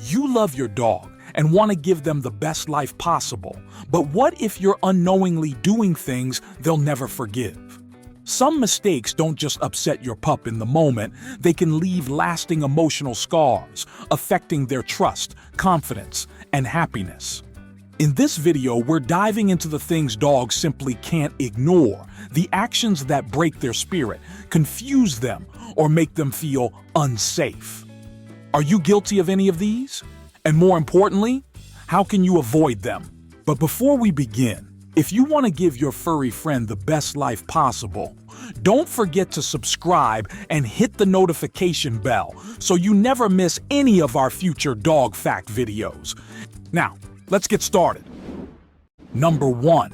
You love your dog and want to give them the best life possible, but what if you're unknowingly doing things they'll never forgive? Some mistakes don't just upset your pup in the moment, they can leave lasting emotional scars, affecting their trust, confidence, and happiness. In this video, we're diving into the things dogs simply can't ignore, the actions that break their spirit, confuse them, or make them feel unsafe. Are you guilty of any of these? And more importantly, how can you avoid them? But before we begin, if you want to give your furry friend the best life possible, don't forget to subscribe and hit the notification bell so you never miss any of our future dog fact videos. Now, let's get started. Number 1.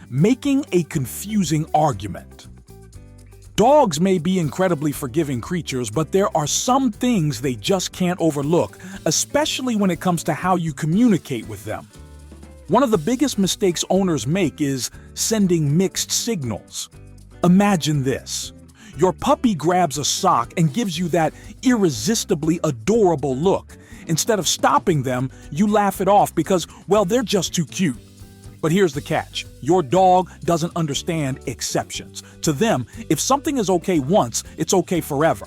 Making a confusing argument. Dogs may be incredibly forgiving creatures, but there are some things they just can't overlook, especially when it comes to how you communicate with them. One of the biggest mistakes owners make is sending mixed signals. Imagine this. Your puppy grabs a sock and gives you that irresistibly adorable look. Instead of stopping them, you laugh it off because, well, they're just too cute. But here's the catch. Your dog doesn't understand exceptions. To them, if something is okay once, it's okay forever.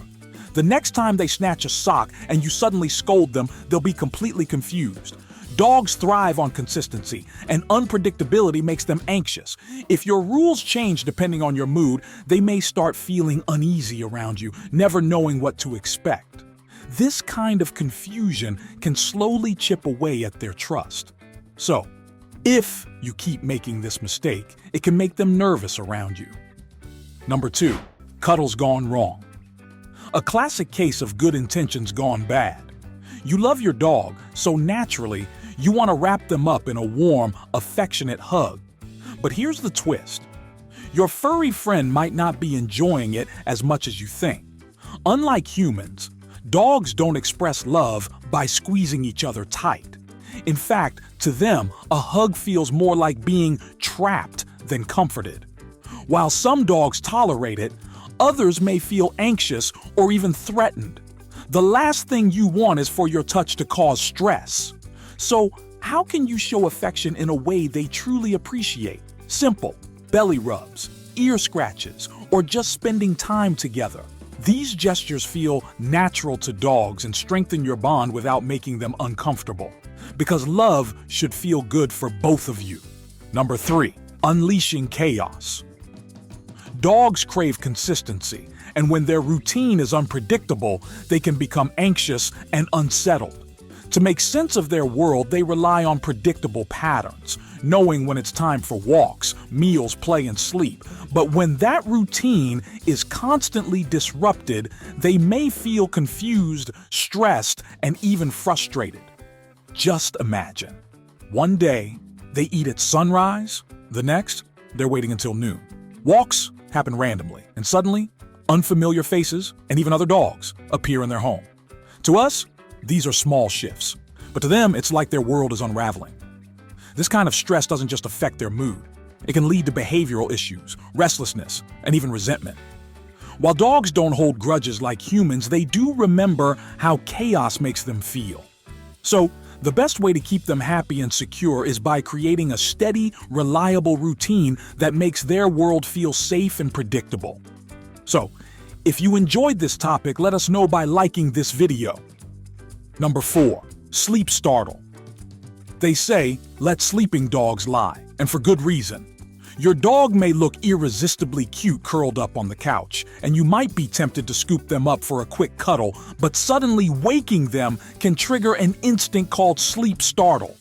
The next time they snatch a sock and you suddenly scold them, they'll be completely confused. Dogs thrive on consistency, and unpredictability makes them anxious. If your rules change depending on your mood, they may start feeling uneasy around you, never knowing what to expect. This kind of confusion can slowly chip away at their trust. So, if you keep making this mistake, it can make them nervous around you. Number 2. Cuddles gone wrong. A classic case of good intentions gone bad. You love your dog, so naturally, you want to wrap them up in a warm, affectionate hug. But here's the twist. Your furry friend might not be enjoying it as much as you think. Unlike humans, dogs don't express love by squeezing each other tight. In fact, to them, a hug feels more like being trapped than comforted. While some dogs tolerate it, others may feel anxious or even threatened. The last thing you want is for your touch to cause stress. So, how can you show affection in a way they truly appreciate? Simple: belly rubs, ear scratches, or just spending time together. These gestures feel natural to dogs and strengthen your bond without making them uncomfortable. Because love should feel good for both of you. Number 3. Unleashing chaos. Dogs crave consistency, and when their routine is unpredictable, they can become anxious and unsettled. To make sense of their world, they rely on predictable patterns, knowing when it's time for walks, meals, play, and sleep. But when that routine is constantly disrupted, they may feel confused, stressed, and even frustrated. Just imagine. One day, they eat at sunrise. The next, they're waiting until noon. Walks happen randomly, and suddenly, unfamiliar faces and even other dogs appear in their home. To us, these are small shifts, but to them, it's like their world is unraveling. This kind of stress doesn't just affect their mood. It can lead to behavioral issues, restlessness, and even resentment. While dogs don't hold grudges like humans, they do remember how chaos makes them feel. So, the best way to keep them happy and secure is by creating a steady, reliable routine that makes their world feel safe and predictable. So, if you enjoyed this topic, let us know by liking this video. Number 4. Sleep startle. They say, let sleeping dogs lie, and for good reason. Your dog may look irresistibly cute curled up on the couch, and you might be tempted to scoop them up for a quick cuddle, but suddenly waking them can trigger an instinct called sleep startle.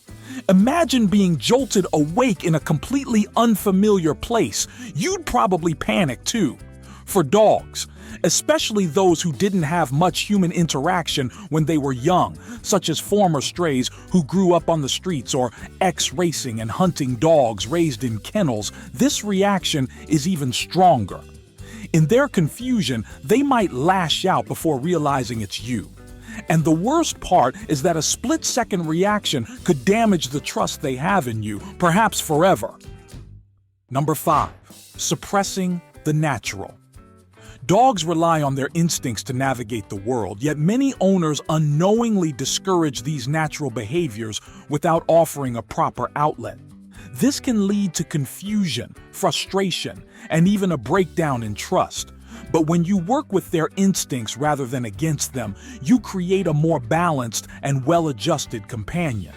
Imagine being jolted awake in a completely unfamiliar place. You'd probably panic too. For dogs, especially those who didn't have much human interaction when they were young, such as former strays who grew up on the streets or ex-racing and hunting dogs raised in kennels, this reaction is even stronger. In their confusion, they might lash out before realizing it's you. And the worst part is that a split-second reaction could damage the trust they have in you, perhaps forever. Number 5. Suppressing the natural. Dogs rely on their instincts to navigate the world, yet many owners unknowingly discourage these natural behaviors without offering a proper outlet. This can lead to confusion, frustration, and even a breakdown in trust. But when you work with their instincts rather than against them, you create a more balanced and well-adjusted companion.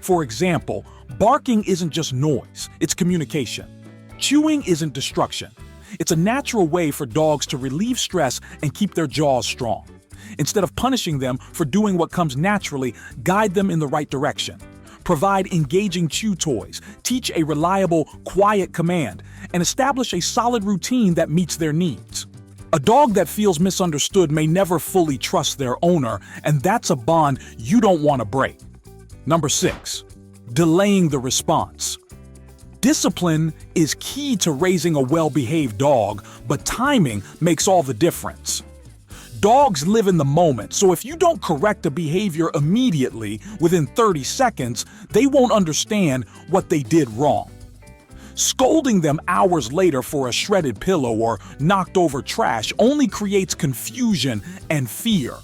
For example, barking isn't just noise, it's communication. Chewing isn't destruction. It's a natural way for dogs to relieve stress and keep their jaws strong. Instead of punishing them for doing what comes naturally, guide them in the right direction. Provide engaging chew toys, teach a reliable, quiet command, and establish a solid routine that meets their needs. A dog that feels misunderstood may never fully trust their owner, and that's a bond you don't want to break. Number 6. Delaying the response. Discipline is key to raising a well-behaved dog, but timing makes all the difference. Dogs live in the moment, so if you don't correct a behavior immediately, within 30 seconds, they won't understand what they did wrong. Scolding them hours later for a shredded pillow or knocked over trash only creates confusion and fear.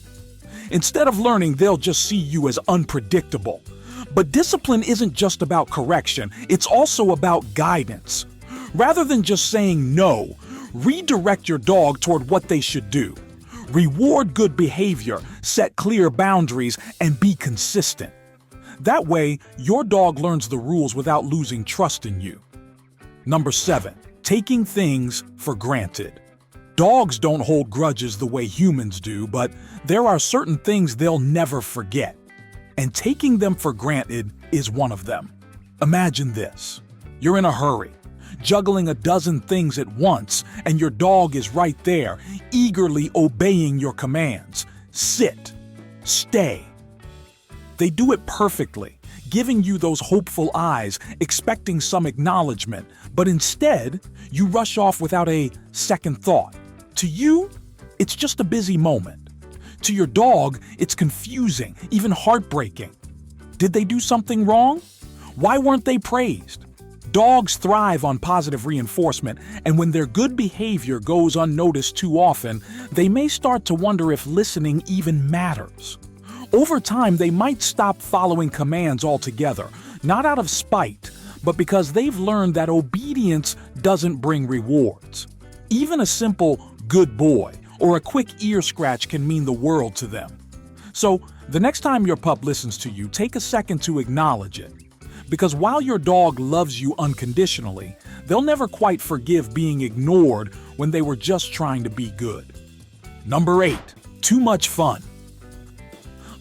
Instead of learning, they'll just see you as unpredictable. But discipline isn't just about correction, it's also about guidance. Rather than just saying no, redirect your dog toward what they should do. Reward good behavior, set clear boundaries, and be consistent. That way, your dog learns the rules without losing trust in you. Number 7. Taking things for granted. Dogs don't hold grudges the way humans do, but there are certain things they'll never forget. And taking them for granted is one of them. Imagine this. You're in a hurry, juggling a dozen things at once, and your dog is right there, eagerly obeying your commands. Sit. Stay. They do it perfectly, giving you those hopeful eyes, expecting some acknowledgement, but instead, you rush off without a second thought. To you, it's just a busy moment. To your dog, it's confusing, even heartbreaking. Did they do something wrong? Why weren't they praised? Dogs thrive on positive reinforcement, and when their good behavior goes unnoticed too often, they may start to wonder if listening even matters. Over time, they might stop following commands altogether, not out of spite, but because they've learned that obedience doesn't bring rewards. Even a simple "good boy" or a quick ear scratch can mean the world to them. So, the next time your pup listens to you, take a second to acknowledge it. Because while your dog loves you unconditionally, they'll never quite forgive being ignored when they were just trying to be good. Number 8. Too much fun.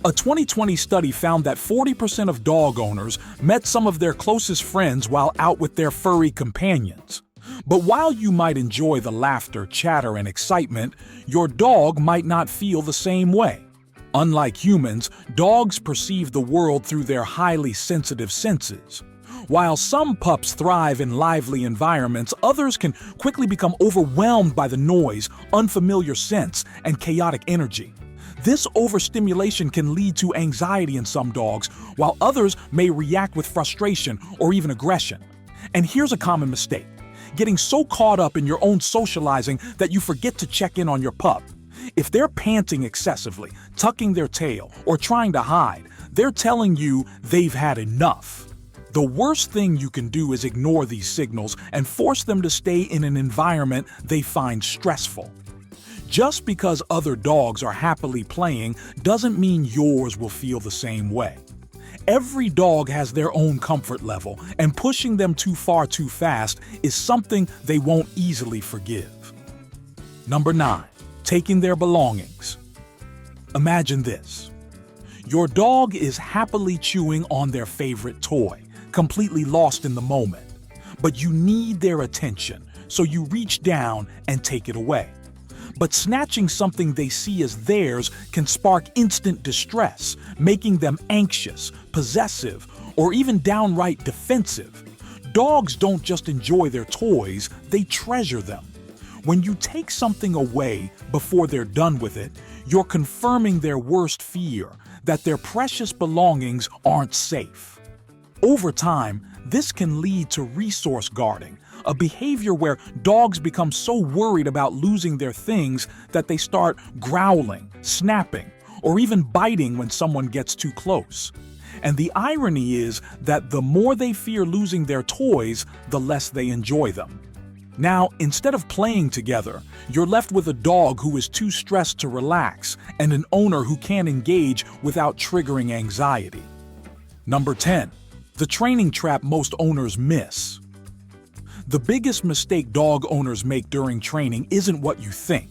A 2020 study found that 40% of dog owners met some of their closest friends while out with their furry companions. But while you might enjoy the laughter, chatter, and excitement, your dog might not feel the same way. Unlike humans, dogs perceive the world through their highly sensitive senses. While some pups thrive in lively environments, others can quickly become overwhelmed by the noise, unfamiliar scents, and chaotic energy. This overstimulation can lead to anxiety in some dogs, while others may react with frustration or even aggression. And here's a common mistake: getting so caught up in your own socializing that you forget to check in on your pup. If they're panting excessively, tucking their tail, or trying to hide, they're telling you they've had enough. The worst thing you can do is ignore these signals and force them to stay in an environment they find stressful. Just because other dogs are happily playing doesn't mean yours will feel the same way. Every dog has their own comfort level, and pushing them too far too fast is something they won't easily forgive. Number 9. Taking their belongings. Imagine this. Your dog is happily chewing on their favorite toy, completely lost in the moment. But you need their attention, so you reach down and take it away. But snatching something they see as theirs can spark instant distress, making them anxious, possessive, or even downright defensive. Dogs don't just enjoy their toys, they treasure them. When you take something away before they're done with it, you're confirming their worst fear, that their precious belongings aren't safe. Over time, this can lead to resource guarding, a behavior where dogs become so worried about losing their things that they start growling, snapping, or even biting when someone gets too close. And the irony is that the more they fear losing their toys, the less they enjoy them. Now, instead of playing together, you're left with a dog who is too stressed to relax and an owner who can't engage without triggering anxiety. Number 10. The training trap most owners miss. The biggest mistake dog owners make during training isn't what you think.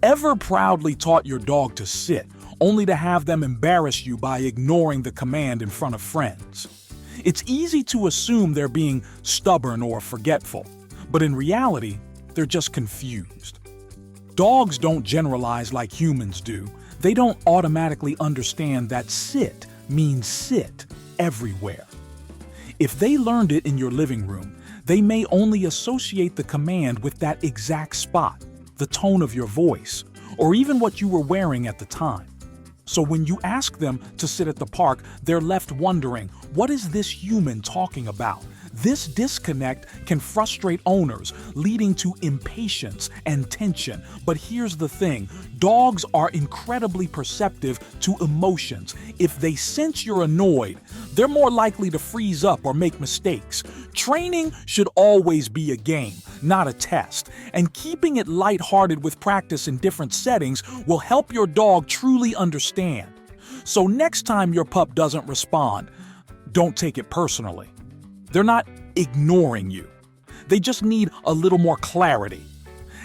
Ever proudly taught your dog to sit, only to have them embarrass you by ignoring the command in front of friends? It's easy to assume they're being stubborn or forgetful, but in reality, they're just confused. Dogs don't generalize like humans do. They don't automatically understand that sit means sit everywhere. If they learned it in your living room, they may only associate the command with that exact spot, the tone of your voice, or even what you were wearing at the time. So when you ask them to sit at the park, they're left wondering, what is this human talking about? This disconnect can frustrate owners, leading to impatience and tension. But here's the thing, dogs are incredibly perceptive to emotions. If they sense you're annoyed, they're more likely to freeze up or make mistakes. Training should always be a game, not a test. And keeping it lighthearted with practice in different settings will help your dog truly understand. So next time your pup doesn't respond, don't take it personally. They're not ignoring you. They just need a little more clarity.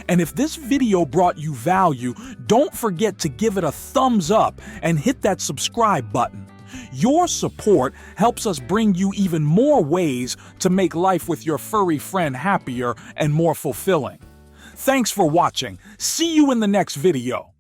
And if this video brought you value, don't forget to give it a thumbs up and hit that subscribe button. Your support helps us bring you even more ways to make life with your furry friend happier and more fulfilling. Thanks for watching. See you in the next video.